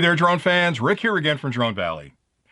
there, drone fans. Rick here again from Drone Valley.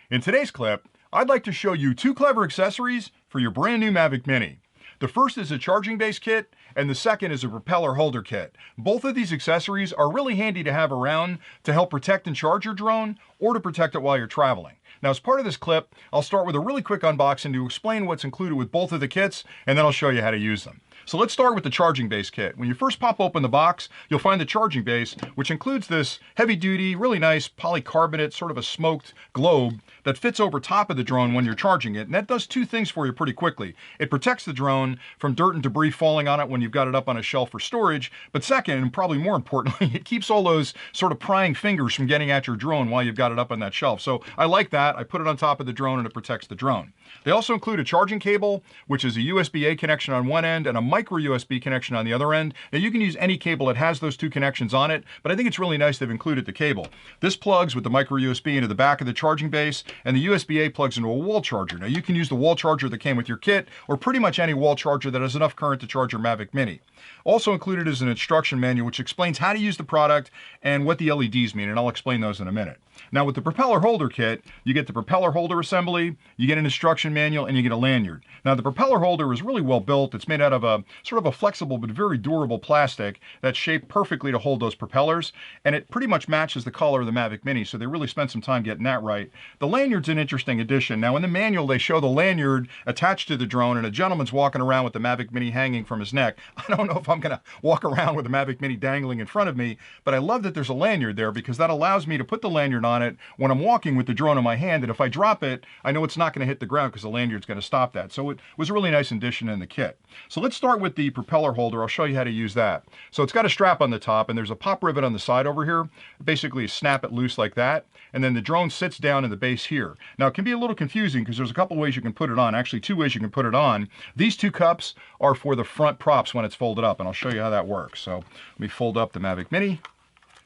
In today's clip, I'd like to show you two clever accessories for your brand new Mavic Mini. The first is a charging base kit, and the second is a propeller holder kit. Both of these accessories are really handy to have around to help protect and charge your drone or to protect it while you're traveling. Now, as part of this clip, I'll start with a really quick unboxing to explain what's included with both of the kits, and then I'll show you how to use them. So let's start with the charging base kit. When you first pop open the box, you'll find the charging base, which includes this heavy-duty, really nice polycarbonate, sort of a smoked globe that fits over top of the drone when you're charging it. And that does two things for you pretty quickly. It protects the drone from dirt and debris falling on it when you've got it up on a shelf for storage. But second, and probably more importantly, it keeps all those sort of prying fingers from getting at your drone while you've got it up on that shelf. So I like that. I put it on top of the drone and it protects the drone. They also include a charging cable, which is a USB-A connection on one end and a micro USB connection on the other end. Now you can use any cable that has those two connections on it, but I think it's really nice they've included the cable. This plugs with the micro USB into the back of the charging base, and the USB-A plugs into a wall charger. Now you can use the wall charger that came with your kit, or pretty much any wall charger that has enough current to charge your Mavic Mini. Also included is an instruction manual which explains how to use the product and what the LEDs mean, and I'll explain those in a minute. Now with the propeller holder kit, you get the propeller holder assembly, you get an instruction manual, and you get a lanyard. Now the propeller holder is really well built. It's made out of a sort of a flexible but very durable plastic that's shaped perfectly to hold those propellers, and it pretty much matches the color of the Mavic Mini, so they really spent some time getting that right. The lanyard's an interesting addition. Now in the manual they show the lanyard attached to the drone, and a gentleman's walking around with the Mavic Mini hanging from his neck. I don't know if I'm going to walk around with the Mavic Mini dangling in front of me, but I love that there's a lanyard there because that allows me to put the lanyard on it when I'm walking with the drone in my hand, and if I drop it, I know it's not going to hit the ground because the lanyard's going to stop that. So it was a really nice addition in the kit. So let's start with the propeller holder. I'll show you how to use that. So it's got a strap on the top, and there's a pop rivet on the side over here. Basically, you snap it loose like that, and then the drone sits down in the base here. Now, it can be a little confusing because there's a couple ways you can put it on. Actually, two ways you can put it on. These two cups are for the front props when it's folded up, and I'll show you how that works. So let me fold up the Mavic Mini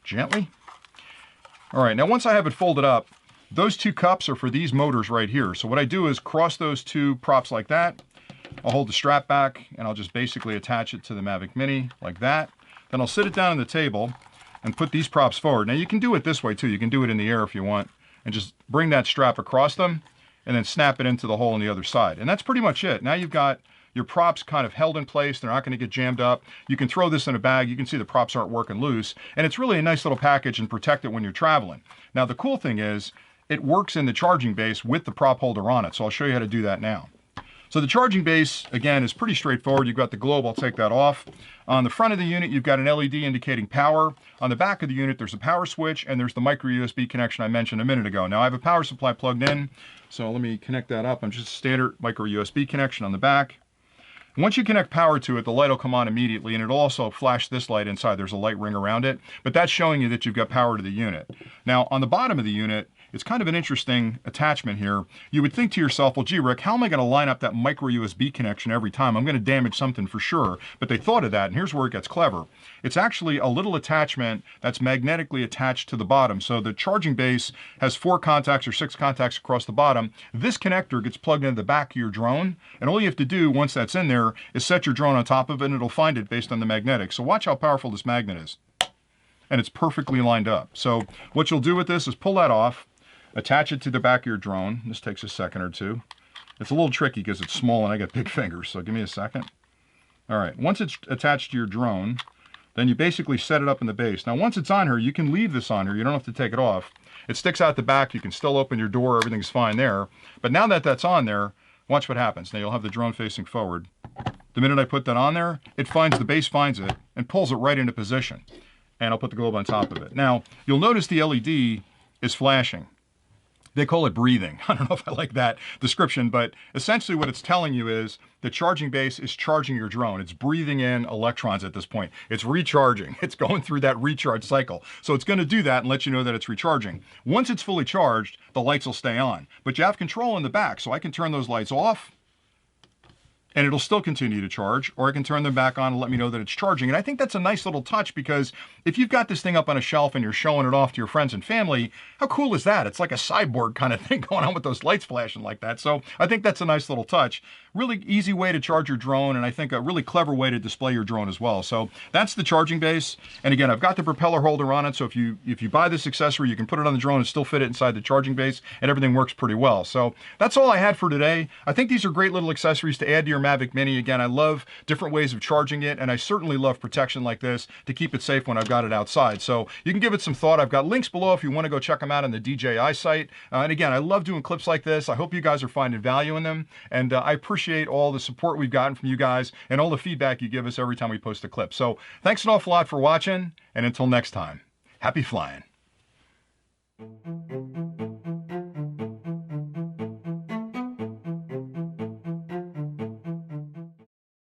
gently. All right, now once I have it folded up, those two cups are for these motors right here. So what I do is cross those two props like that. I'll hold the strap back and I'll just basically attach it to the Mavic Mini like that. Then I'll sit it down on the table and put these props forward. Now you can do it this way too. You can do it in the air if you want, and just bring that strap across them and then snap it into the hole on the other side. And that's pretty much it. Now you've got your props kind of held in place. They're not going to get jammed up. You can throw this in a bag. You can see the props aren't working loose. And it's really a nice little package and protect it when you're traveling. Now the cool thing is it works in the charging base with the prop holder on it. So I'll show you how to do that now. So the charging base, again, is pretty straightforward. You've got the globe. I'll take that off. On the front of the unit, you've got an LED indicating power. On the back of the unit, there's a power switch, and there's the micro USB connection I mentioned a minute ago. Now, I have a power supply plugged in, so let me connect that up. I'm just a standard micro USB connection on the back. Once you connect power to it, the light will come on immediately, and it'll also flash this light inside. There's a light ring around it, but that's showing you that you've got power to the unit. Now, on the bottom of the unit, it's kind of an interesting attachment here. You would think to yourself, well, gee, Rick, how am I going to line up that micro USB connection every time? I'm going to damage something for sure. But they thought of that, and here's where it gets clever. It's actually a little attachment that's magnetically attached to the bottom. So the charging base has 4 contacts or 6 contacts across the bottom. This connector gets plugged into the back of your drone, and all you have to do once that's in there is set your drone on top of it, and it'll find it based on the magnetic. So watch how powerful this magnet is. And it's perfectly lined up. So what you'll do with this is pull that off, attach it to the back of your drone. This takes a second or two. It's a little tricky because it's small and I got big fingers, so give me a second. All right, once it's attached to your drone, then you basically set it up in the base. Now once it's on here, you can leave this on here. You don't have to take it off. It sticks out the back. You can still open your door. Everything's fine there. But now that that's on there, watch what happens. Now you'll have the drone facing forward. The minute I put that on there, it finds, the base finds it and pulls it right into position. And I'll put the globe on top of it. Now, you'll notice the LED is flashing. They call it breathing. I don't know if I like that description, but essentially what it's telling you is the charging base is charging your drone. It's breathing in electrons at this point. It's recharging. It's going through that recharge cycle. So it's going to do that and let you know that it's recharging. Once it's fully charged, the lights will stay on. But you have control in the back, so I can turn those lights off and it'll still continue to charge, or I can turn them back on and let me know that it's charging. And I think that's a nice little touch, because if you've got this thing up on a shelf and you're showing it off to your friends and family, how cool is that? It's like a cyborg kind of thing going on with those lights flashing like that. So I think that's a nice little touch. Really easy way to charge your drone, and I think a really clever way to display your drone as well. So that's the charging base. And again, I've got the propeller holder on it, so if you buy this accessory, you can put it on the drone and still fit it inside the charging base, and everything works pretty well. So that's all I had for today. I think these are great little accessories to add to your Mavic Mini. Again, I love different ways of charging it, and I certainly love protection like this to keep it safe when I've got it outside. So you can give it some thought. I've got links below if you want to go check them out on the DJI site. And again, I love doing clips like this. I hope you guys are finding value in them, and I appreciate all the support we've gotten from you guys and all the feedback you give us every time we post a clip. So thanks an awful lot for watching, and until next time, happy flying.